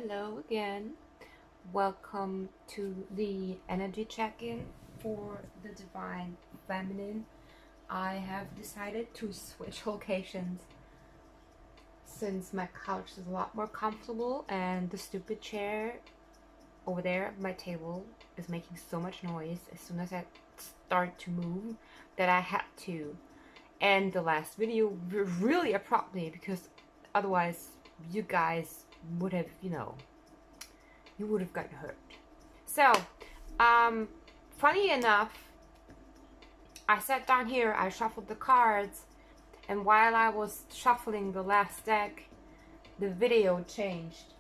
Hello again. Welcome to the energy check-in for the Divine Feminine. I have decided to switch locations since my couch is a lot more comfortable and the stupid chair over there at my table is making so much noise as soon as I start to move that I had to end the last video really abruptly, because otherwise you guys would have, you would have gotten hurt. So, funny enough, I sat down here, I shuffled the cards, and while I was shuffling the last deck, the video changed.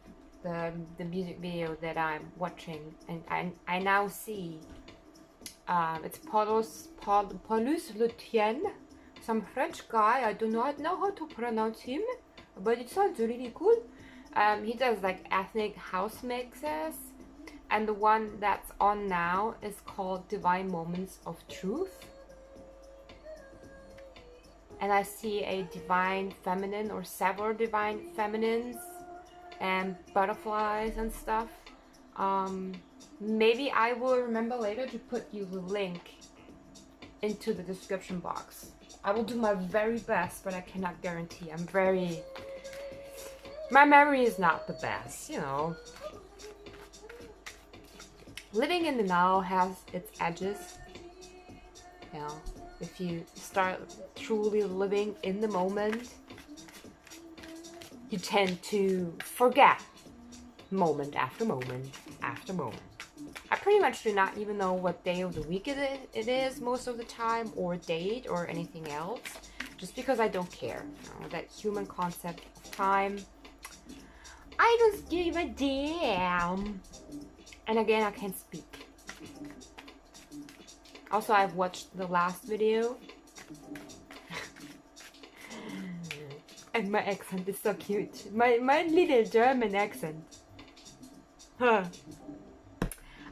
The music video that I'm watching, and I now see it's Paulus le Thien, some French guy. I do not know how to pronounce him, but it sounds really cool. He does like ethnic house mixes, and the one that's on now is called Divine Moments of Truth. And I see a divine feminine or several divine feminines and butterflies and stuff. Maybe I will remember later to put you the link into the description box. I will do my very best, but I cannot guarantee. My memory is not the best, Living in the now has its edges. If you start truly living in the moment, you tend to forget moment after moment after moment. I pretty much do not even know what day of the week it is most of the time, or date, or anything else, just because I don't care. That human concept of time, I don't give a damn. And again, I can't speak. Also, I've watched the last video. And my accent is so cute. My little German accent. Huh.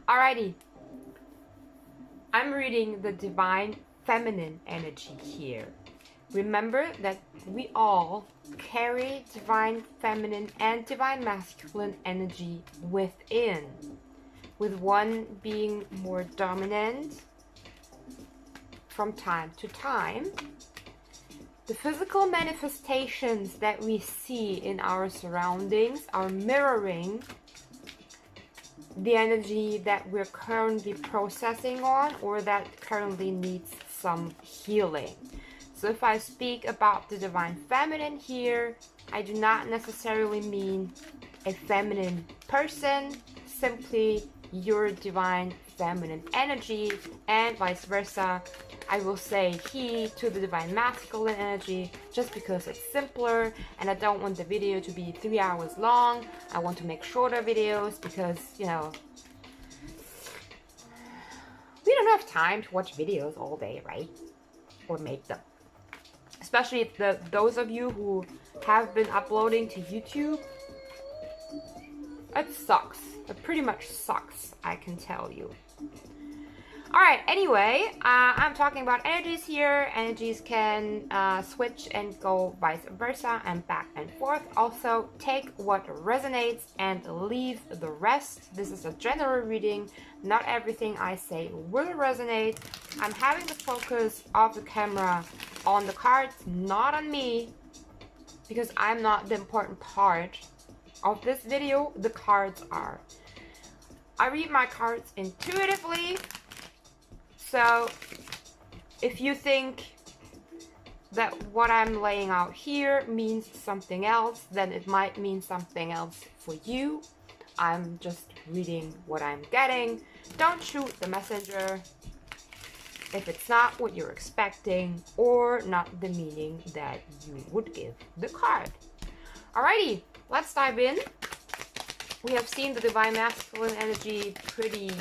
Alrighty. I'm reading the Divine Feminine energy here. Remember that we all carry Divine Feminine and Divine Masculine energy within, with one being more dominant from time to time. The physical manifestations that we see in our surroundings are mirroring the energy that we're currently processing on, or that currently needs some healing. So if I speak about the Divine Feminine here, I do not necessarily mean a feminine person, simply your Divine Feminine energy, and vice versa. I will say he to the Divine Masculine energy just because it's simpler, and I don't want the video to be 3 hours long. I want to make shorter videos because, we don't have time to watch videos all day, right? Or make them. Especially those of you who have been uploading to YouTube. It sucks. It pretty much sucks, I can tell you. Alright, anyway, I'm talking about energies here. Energies can switch and go vice versa and back and forth. Also, take what resonates and leave the rest. This is a general reading. Not everything I say will resonate. I'm having the focus of the camera on the cards, not on me, because I'm not the important part of this video. The cards are. I read my cards intuitively. So, if you think that what I'm laying out here means something else, then it might mean something else for you. I'm just reading what I'm getting. Don't shoot the messenger if it's not what you're expecting, or not the meaning that you would give the card. Alrighty, let's dive in. We have seen the Divine Masculine energy pretty...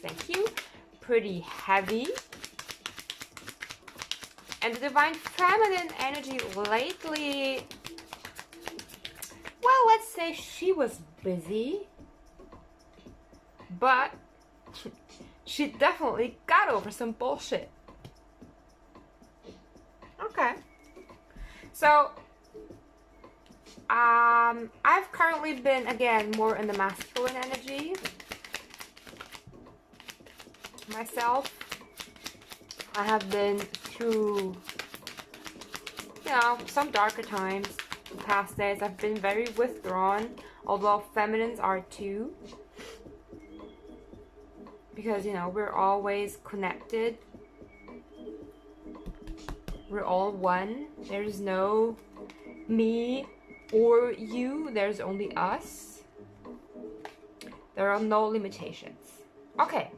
Thank you. Pretty heavy. And the Divine Feminine energy lately, well, let's say she was busy, but she definitely got over some bullshit. Okay. So I've currently been, again, more in the masculine energy myself. I have been through, you know, some darker times the past days. I've been very withdrawn, although feminines are too. Because, you know, we're always connected. We're all one. There's no me or you. There's only us. There are no limitations. Okay.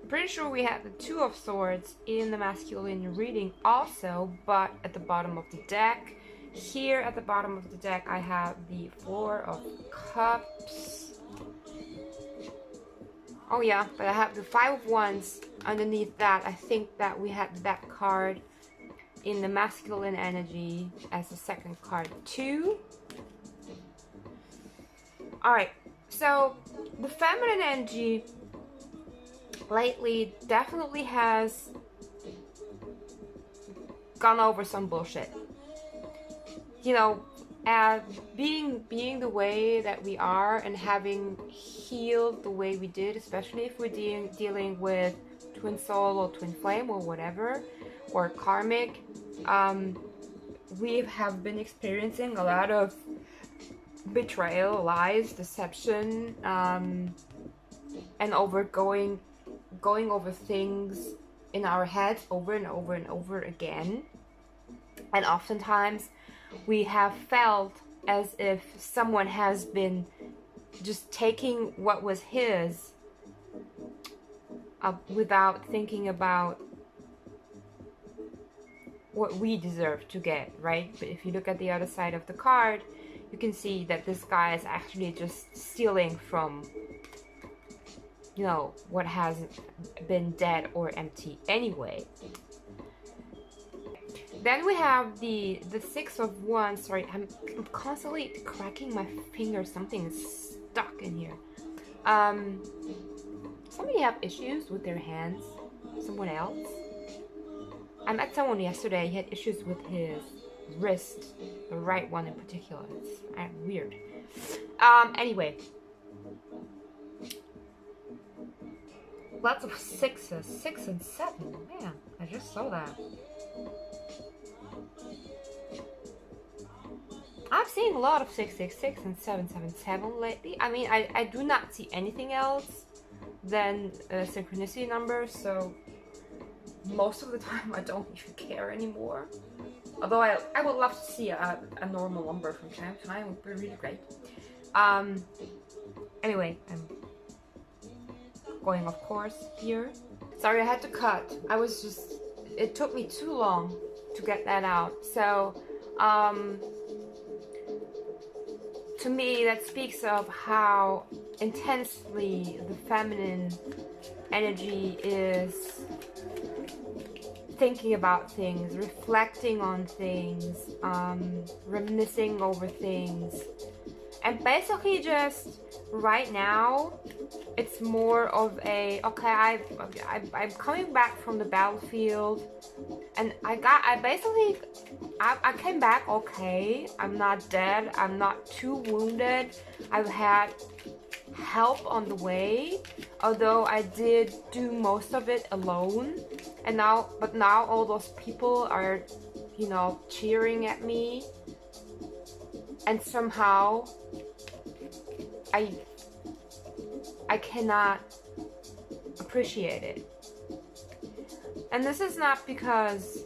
Pretty sure we have the Two of Swords in the masculine reading also, but at the bottom of the deck. Here at the bottom of the deck I have the Four of Cups. Oh yeah, but I have the Five of Wands underneath that. I think that we had that card in the masculine energy as the second card too. Alright, so the feminine energy lately definitely has gone over some bullshit. You know, being the way that we are and having healed the way we did, especially if we're dealing with twin soul or twin flame or whatever, or karmic, we have been experiencing a lot of betrayal, lies, deception, and going over things in our heads over and over and over again. And oftentimes we have felt as if someone has been just taking what was his without thinking about what we deserve to get, right? But if you look at the other side of the card, you can see that this guy is actually just stealing from, you know, what has been dead or empty anyway. Then we have the Six of Wands. Sorry, I'm constantly cracking my fingers. Something is stuck in here. Somebody have issues with their hands? Someone else? I met someone yesterday. He had issues with his wrist, the right one in particular. It's weird. Anyway. Lots of sixes, 6 and 7. Man, I just saw that. I've seen a lot of 666 and 777 lately. I mean, I do not see anything else than synchronicity numbers, so most of the time I don't even care anymore. Although I would love to see a normal number from time to time. It would be really great. Anyway, I'm going off course here. Sorry, I had to cut. It took me too long to get that out. So, to me, that speaks of how intensely the feminine energy is thinking about things, reflecting on things, reminiscing over things, and basically just right now it's more of a, okay, I'm coming back from the battlefield, and I came back okay. I'm not dead, I'm not too wounded. I've had help on the way, although I did do most of it alone. And now all those people are, you know, cheering at me, and somehow I cannot appreciate it. And this is not because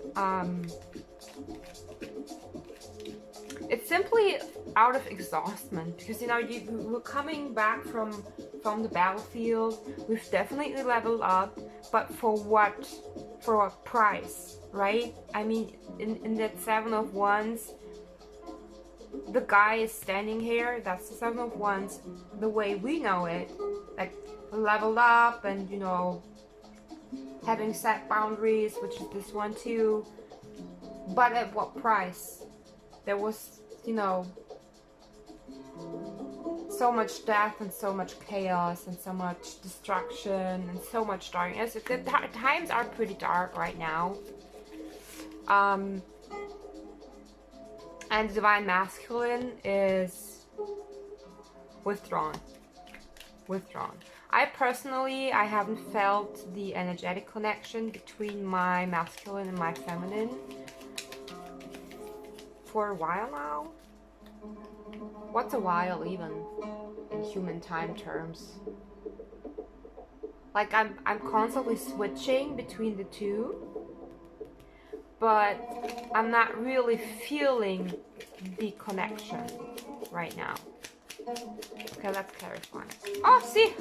it's simply out of exhaustion, because, you know, we're coming back from the battlefield. We've definitely leveled up, but for what price, right? I mean, in that Seven of Wands, the guy is standing here. That's the Seven of Wands the way we know it, like leveled up, and, you know, having set boundaries, which is this one too. But at what price? There was, you know, so much death and so much chaos and so much destruction and so much darkness. The times are pretty dark right now. And Divine Masculine is withdrawn. I personally, I haven't felt the energetic connection between my masculine and my feminine for a while now. What's a while even in human time terms? Like I'm constantly switching between the two, but I'm not really feeling the connection right now. Okay, that's clarifying. Oh, see?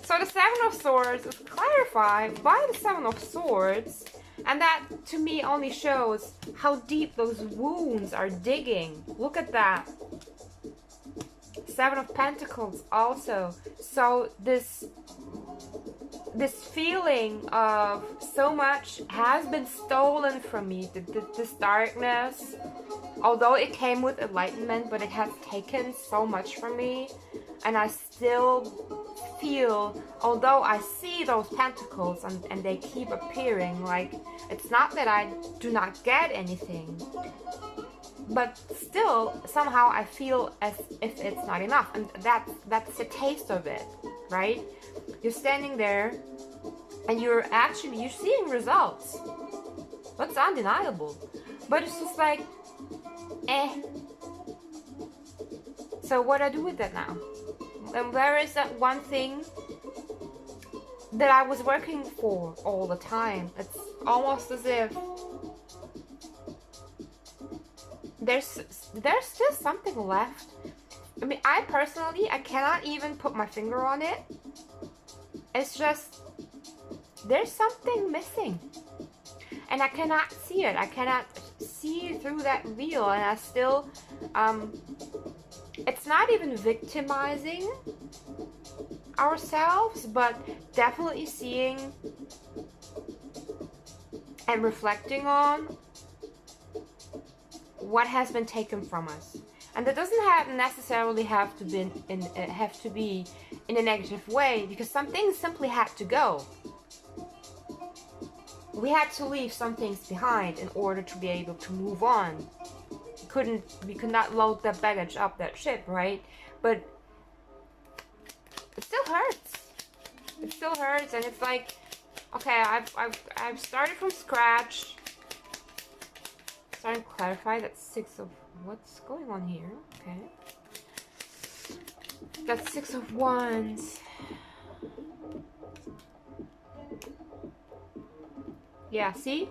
So the Seven of Swords is clarified by the Seven of Swords, and that to me only shows how deep those wounds are digging. Look at that. Seven of Pentacles also. So this feeling of so much has been stolen from me. This darkness, although it came with enlightenment, but it has taken so much from me. And I still feel, although I see those pentacles and they keep appearing, like it's not that I do not get anything, but still somehow I feel as if it's not enough. And that's the taste of it, right? You're standing there and you're seeing results. That's undeniable. But it's just like, eh. So what do I do with that now? And where is that one thing that I was working for all the time? It's almost as if there's just something left. I mean, I personally, I cannot even put my finger on it. It's just, there's something missing. And I cannot see it. I cannot see through that veil. And I still, it's not even victimizing ourselves, but definitely seeing and reflecting on what has been taken from us. And that doesn't necessarily have to be in a negative way, because some things simply had to go. We had to leave some things behind in order to be able to move on. We could not load that baggage up that ship, right? But it still hurts. It still hurts, and it's like, okay, I've started from scratch. Starting to clarify that Six of, what's going on here? Okay, that's Six of Wands. Yeah, see?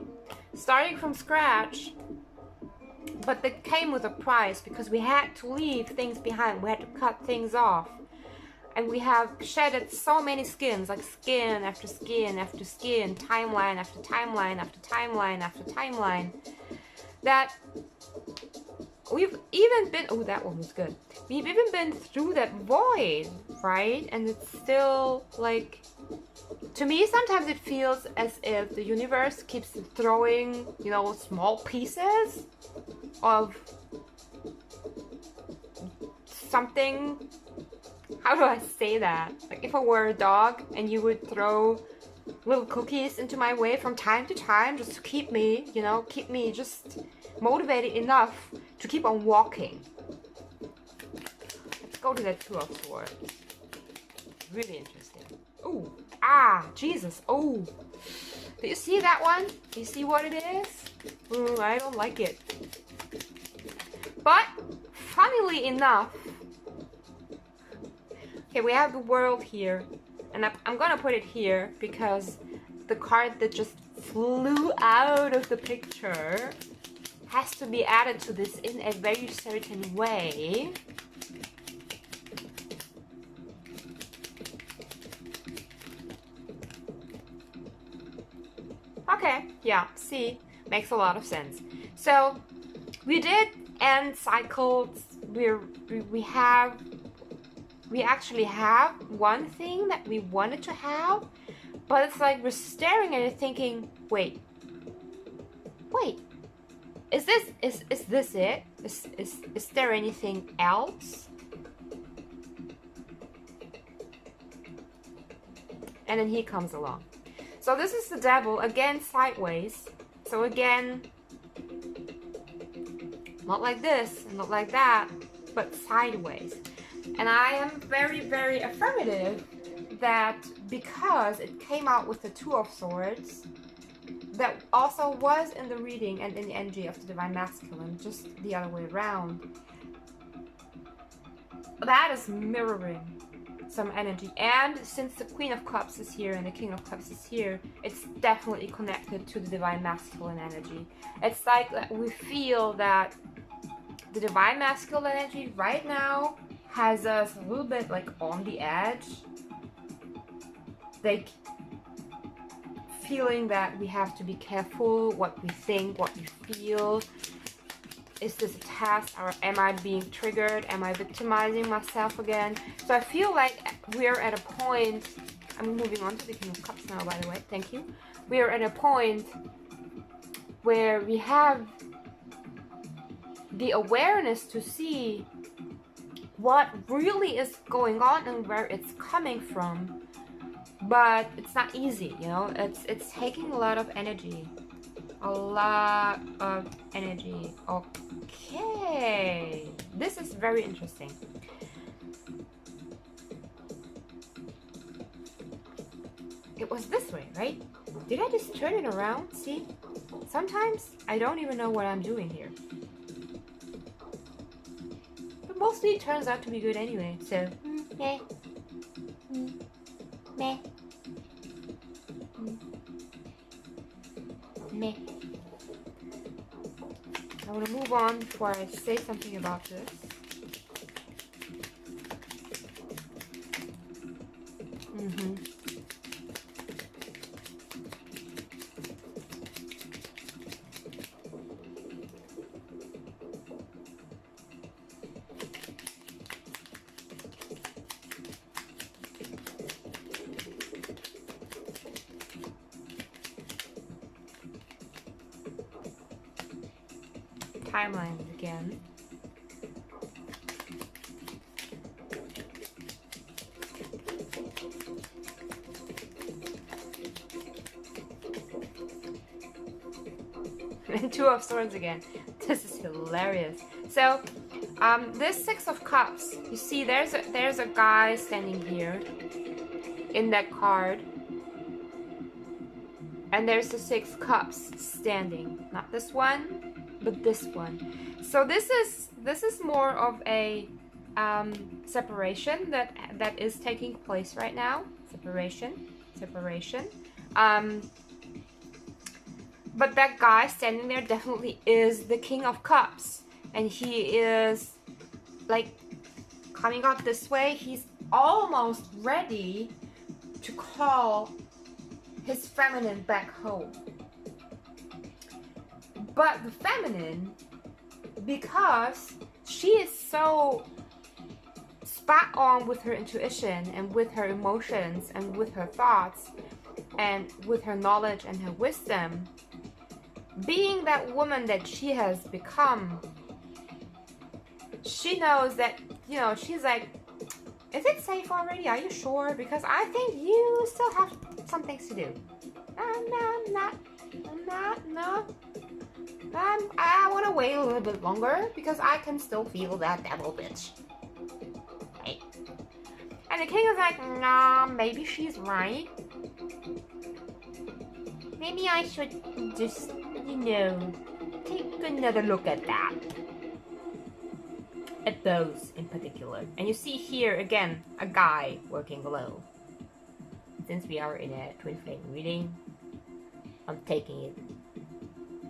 Starting from scratch, but that came with a price, because we had to leave things behind. We had to cut things off. And we have shedded so many skins, like skin after skin after skin, timeline after timeline after timeline after timeline, that we've even been, oh, that one was good. We've even been through that void, right? And it's still like, to me, sometimes it feels as if the universe keeps throwing, you know, small pieces of something. How do I say that? Like if I were a dog and you would throw little cookies into my way from time to time just to keep me, you know, keep me just motivated enough to keep on walking. Let's go to that Two of Swords. Really interesting. Ooh. Ah, Jesus. Oh, do you see that one? Do you see what it is? Ooh, I don't like it. But funnily enough, okay, we have the World here, and I'm gonna put it here because the card that just flew out of the picture has to be added to this in a very certain way. Okay, yeah, see, makes a lot of sense. So we did end cycles. We actually have one thing that we wanted to have, but it's like we're staring at it thinking, wait, is this it? Is there anything else? And then he comes along. So this is the devil, again sideways. So again, not like this, and not like that, but sideways. And I am very, very affirmative that because it came out with the Two of Swords, that also was in the reading and in the energy of the Divine Masculine, just the other way around. That is mirroring some energy. And since the Queen of Cups is here and the King of Cups is here, it's definitely connected to the Divine Masculine energy. It's like we feel that the Divine Masculine energy right now has us a little bit like on the edge. Like feeling that we have to be careful what we think, what we feel. Is this a test, or am I being triggered? Am I victimizing myself again? So I feel like we're at a point, I'm moving on to the King of Cups now, by the way, thank you. We are at a point where we have the awareness to see what really is going on and where it's coming from. But it's not easy, you know, it's taking a lot of energy. A lot of energy. Okay. This is very interesting. It was this way, right? Did I just turn it around? See? Sometimes I don't even know what I'm doing here. But mostly it turns out to be good anyway, so meh. Meh. Meh. I want to move on before I say something about this. Timelines again. And Two of Swords again. This is hilarious. So, this Six of Cups. You see, there's a guy standing here in that card, and there's the Six Cups standing. Not this one, but this one. So this is more of a separation that is taking place right now. Separation. But that guy standing there definitely is the King of Cups, and he is like coming up this way. He's almost ready to call his feminine back home. But the feminine, because she is so spot on with her intuition and with her emotions and with her thoughts and with her knowledge and her wisdom, being that woman that she has become, she knows that, you know, she's like, is it safe already? Are you sure? Because I think you still have some things to do. No. I want to wait a little bit longer because I can still feel that devil bitch. Right? And the king is like, nah, maybe she's right. Maybe I should just, you know, take another look at that. At those in particular. And you see here again a guy working below. Since we are in a twin flame reading, I'm taking it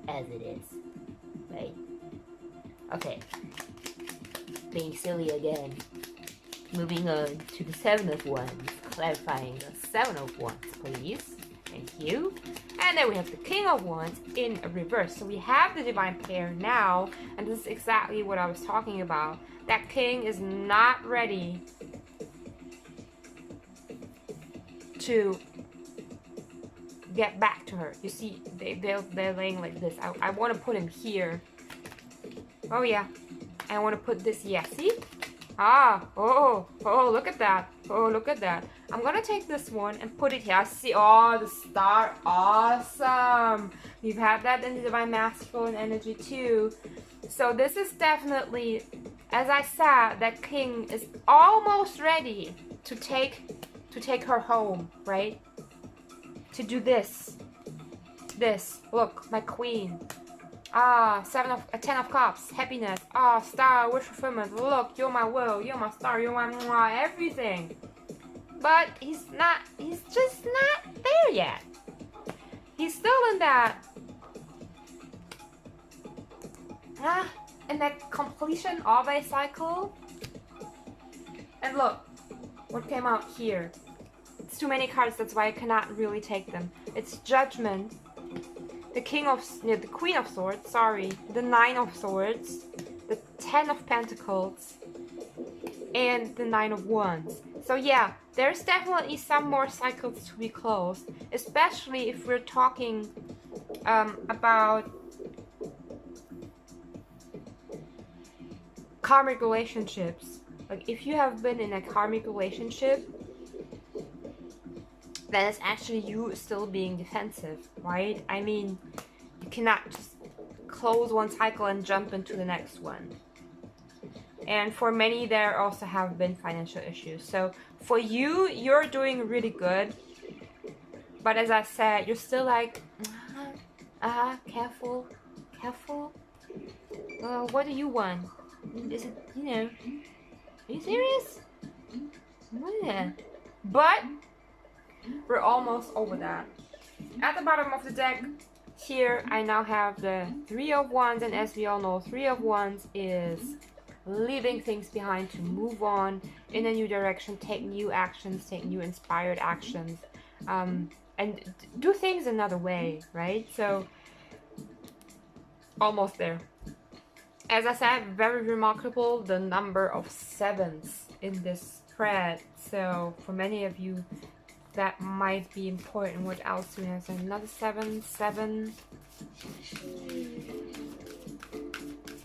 as it is, right? Okay, being silly again. Moving on to the Seven of Wands, clarifying the Seven of Wands, please. Thank you. And then we have the King of Wands in reverse. So we have the divine pair now, and this is exactly what I was talking about. That king is not ready to get back to her. You see, they're laying like this. I want to put him here. Oh yeah, I want to put this. Yeah, see, Ah, oh, look at that. Oh, look at that. I'm gonna take this one and put it here. I see, oh, the star, awesome. We've had that in the Divine Masculine energy too. So this is definitely, as I said, that king is almost ready to take her home, right? To do this. Look, my queen. Ah, 10 of cups, happiness. Ah, star, wish fulfillment. Look, you're my will, you're my star, you're my everything. But he's just not there yet. He's still in that completion of a cycle. And look, what came out here. It's too many cards, that's why I cannot really take them. It's Judgment. The Queen of Swords, sorry, the 9 of Swords, the 10 of Pentacles, and the 9 of Wands. So yeah, there's definitely some more cycles to be closed, especially if we're talking about karmic relationships. Like if you have been in a karmic relationship, then it's actually you still being defensive, right? I mean, you cannot just close one cycle and jump into the next one. And for many, there also have been financial issues. So for you, you're doing really good. But as I said, you're still like, careful. What do you want? Is it, are you serious? Yeah. But we're almost over that. At the bottom of the deck, here I now have the 3 of Wands, and as we all know, 3 of Wands is leaving things behind to move on in a new direction, take new actions, take new inspired actions, and do things another way, right? So, almost there. As I said, very remarkable, the number of 7s in this spread. So, for many of you, that might be important. What else do we have? So another 7,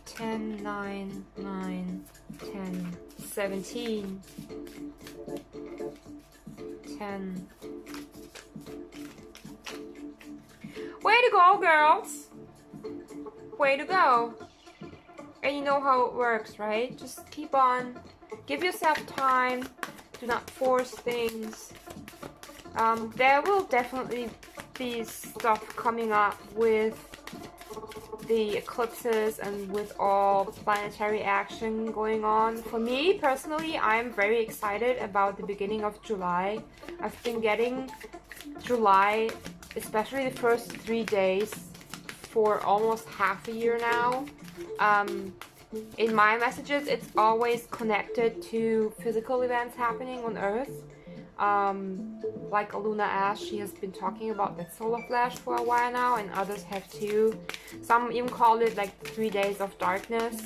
10, 9, 10, 17, 10. Way to go, girls! Way to go! And you know how it works, right? Just keep on. Give yourself time. Do not force things. There will definitely be stuff coming up with the eclipses and with all planetary action going on. For me personally, I'm very excited about the beginning of July. I've been getting July, especially the first 3 days, for almost half a year now. In my messages, it's always connected to physical events happening on Earth. Like Aluna Ash, she has been talking about that solar flash for a while now, and others have too. Some even call it like 3 days of darkness,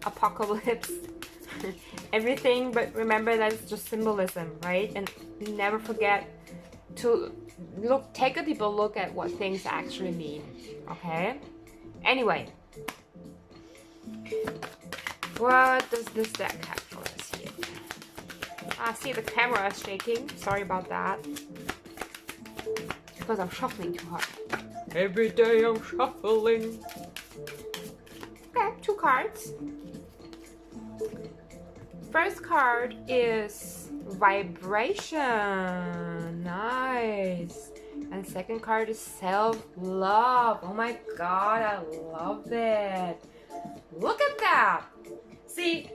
apocalypse, everything. But remember that it's just symbolism, right? And never forget to take a deeper look at what things actually mean. Okay. Anyway, what does this deck have for us here? I see the camera is shaking. Sorry about that. Because I'm shuffling too hard. Every day I'm shuffling. Okay, 2 cards. First card is Vibration. Nice. And second card is Self-Love. Oh my god, I love it. Look at that. See,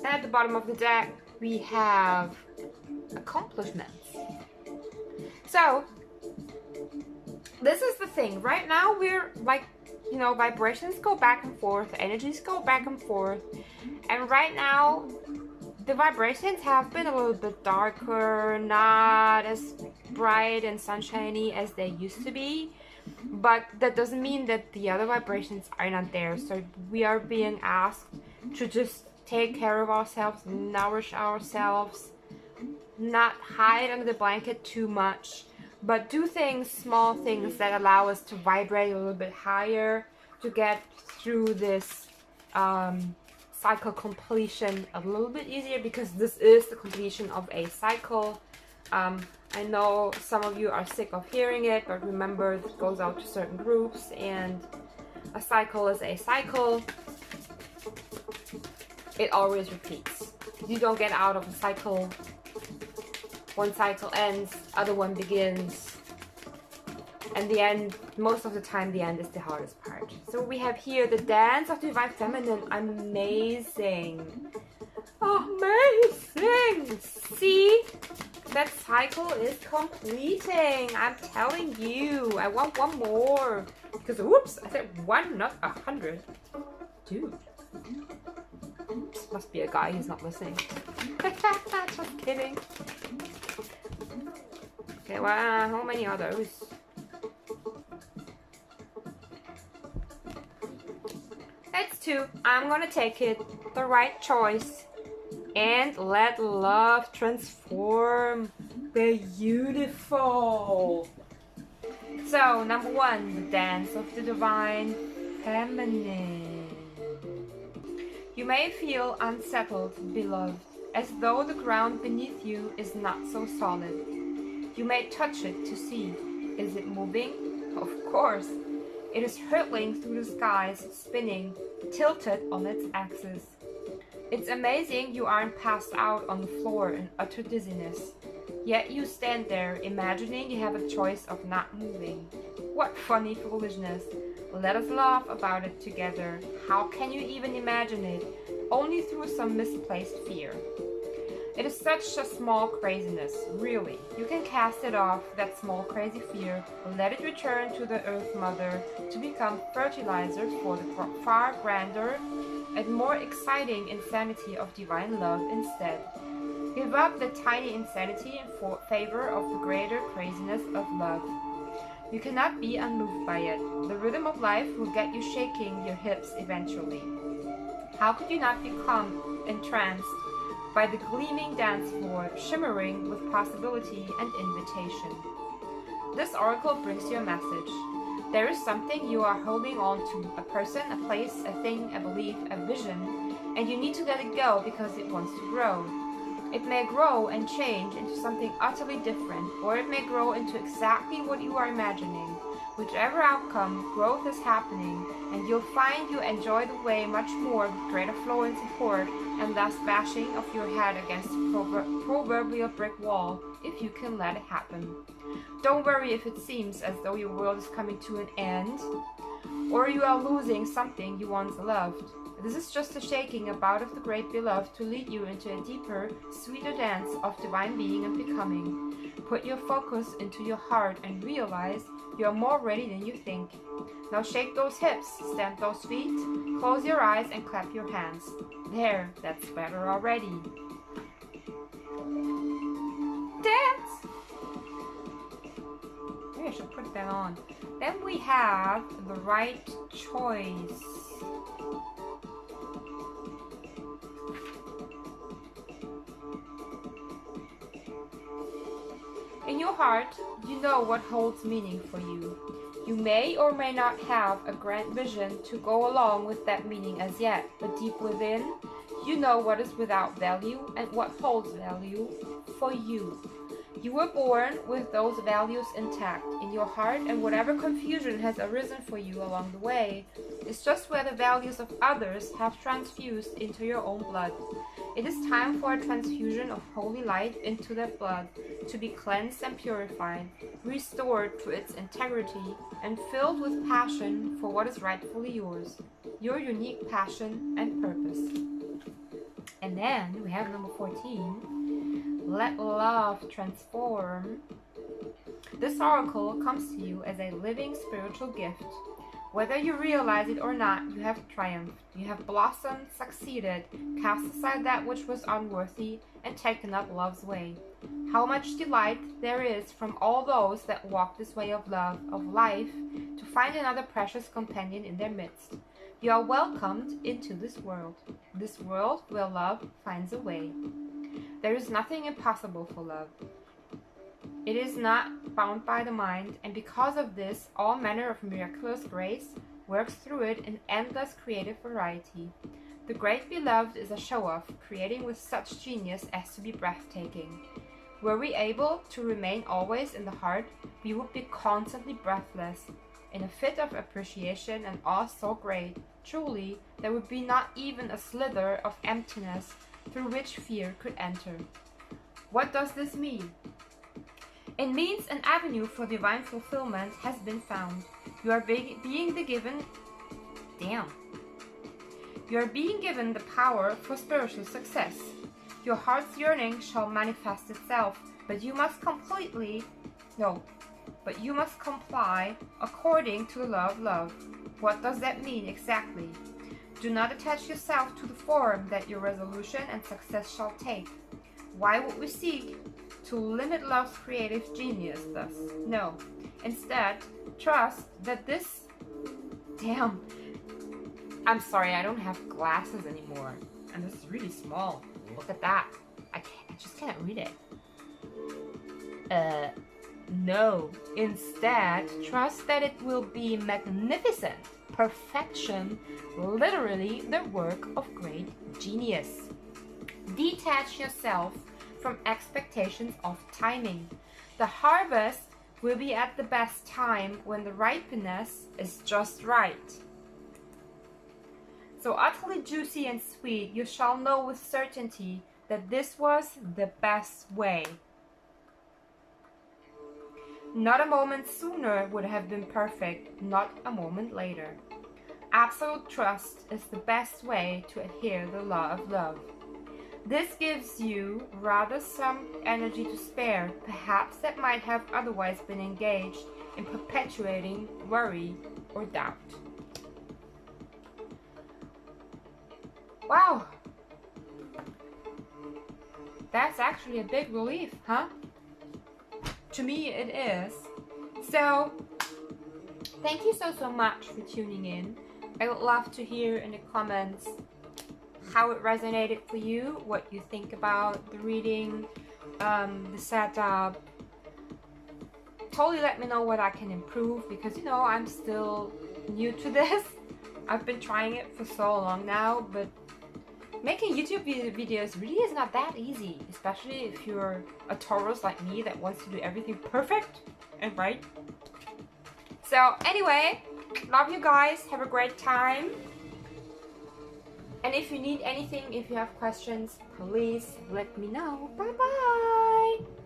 at the bottom of the deck, we have accomplishments. So, this is the thing. Right now, we're like, vibrations go back and forth, energies go back and forth. And right now, the vibrations have been a little bit darker, not as bright and sunshiny as they used to be. But that doesn't mean that the other vibrations are not there. So we are being asked to just take care of ourselves, nourish ourselves, not hide under the blanket too much, but do things, small things that allow us to vibrate a little bit higher, to get through this cycle completion a little bit easier, because this is the completion of a cycle. I know some of you are sick of hearing it, but remember, it goes out to certain groups, and a cycle is a cycle. It always repeats. You don't get out of a cycle. One cycle ends, other one begins. And the end, most of the time, the end is the hardest part. So we have here the dance of the divine feminine. Amazing. Amazing. See? That cycle is completing. I'm telling you. I want one more. Because, whoops, I said 1, not 100. Dude. This must be a guy who's not listening. Just kidding. Okay, well, how many are those? That's 2. I'm gonna take it. The right choice. And let love transform. Beautiful. So, number 1, the dance of the divine feminine. You may feel unsettled, beloved, as though the ground beneath you is not so solid. You may touch it to see. Is it moving? Of course. It is hurtling through the skies, spinning, tilted on its axis. It's amazing you aren't passed out on the floor in utter dizziness. Yet you stand there, imagining you have a choice of not moving. What funny foolishness. Let us laugh about it together. How can you even imagine it? Only through some misplaced fear. It is such a small craziness, really. You can cast it off, that small crazy fear, let it return to the Earth Mother to become fertilizer for the far grander and more exciting insanity of divine love instead. Give up the tiny insanity in favor of the greater craziness of love. You cannot be unmoved by it. The rhythm of life will get you shaking your hips eventually. How could you not become entranced by the gleaming dance floor, shimmering with possibility and invitation? This oracle brings you a message. There is something you are holding on to, a person, a place, a thing, a belief, a vision, and you need to let it go because it wants to grow. It may grow and change into something utterly different, or it may grow into exactly what you are imagining. Whichever outcome, growth is happening, and you'll find you enjoy the way much more with greater flow and support, and less bashing of your head against the proverbial brick wall, if you can let it happen. Don't worry if it seems as though your world is coming to an end, or you are losing something you once loved. This is just a shaking about of the great beloved to lead you into a deeper, sweeter dance of divine being and becoming. Put your focus into your heart and realize you are more ready than you think. Now shake those hips, stamp those feet, close your eyes and clap your hands. There, that's better already. Dance! Maybe I should put that on. Then we have the right choice. In your heart, you know what holds meaning for you. You may or may not have a grand vision to go along with that meaning as yet, but deep within, you know what is without value and what holds value for you. You were born with those values intact in your heart, and whatever confusion has arisen for you along the way is just where the values of others have transfused into your own blood. It is time for a transfusion of holy light into that blood, to be cleansed and purified, restored to its integrity, and filled with passion for what is rightfully yours, your unique passion and purpose. And then we have number 14, let love transform. This oracle comes to you as a living spiritual gift. Whether you realize it or not, you have triumphed. You have blossomed, succeeded, cast aside that which was unworthy, and taken up love's way. How much delight there is from all those that walk this way of love, of life, to find another precious companion in their midst. You are welcomed into this world where love finds a way. There is nothing impossible for love. It is not bound by the mind, and because of this, all manner of miraculous grace, works through it in endless creative variety. The great beloved is a show-off, creating with such genius as to be breathtaking. Were we able to remain always in the heart, we would be constantly breathless, in a fit of appreciation and awe so great, truly, there would be not even a slither of emptiness through which fear could enter. What does this mean? It means an avenue for divine fulfillment has been found. You are being given the power for spiritual success. Your heart's yearning shall manifest itself, but you must comply according to the law of love. What does that mean exactly? Do not attach yourself to the form that your resolution and success shall take. Why would we seek to limit love's creative genius thus? No. Instead, trust that this... I'm sorry, I don't have glasses anymore. And this is really small. Look at that. I just can't read it. No. Instead, trust that it will be magnificent. Perfection, literally the work of great genius. Detach yourself from expectations of timing. The harvest will be at the best time when the ripeness is just right. So utterly juicy and sweet, you shall know with certainty that this was the best way. Not a moment sooner would have been perfect, not a moment later. Absolute trust is the best way to adhere the law of love. This gives you rather some energy to spare, perhaps that might have otherwise been engaged in perpetuating worry or doubt. Wow! That's actually a big relief, huh? To me it is. So, thank you so much for tuning in. I would love to hear in the comments how it resonated for you, what you think about the reading, the setup. Totally let me know what I can improve, because I'm still new to this. I've been trying it for so long now, but making YouTube videos really is not that easy, especially if you're a Taurus like me that wants to do everything perfect and right. So anyway, love you guys, have a great time. And if you need anything, if you have questions, please let me know. Bye bye!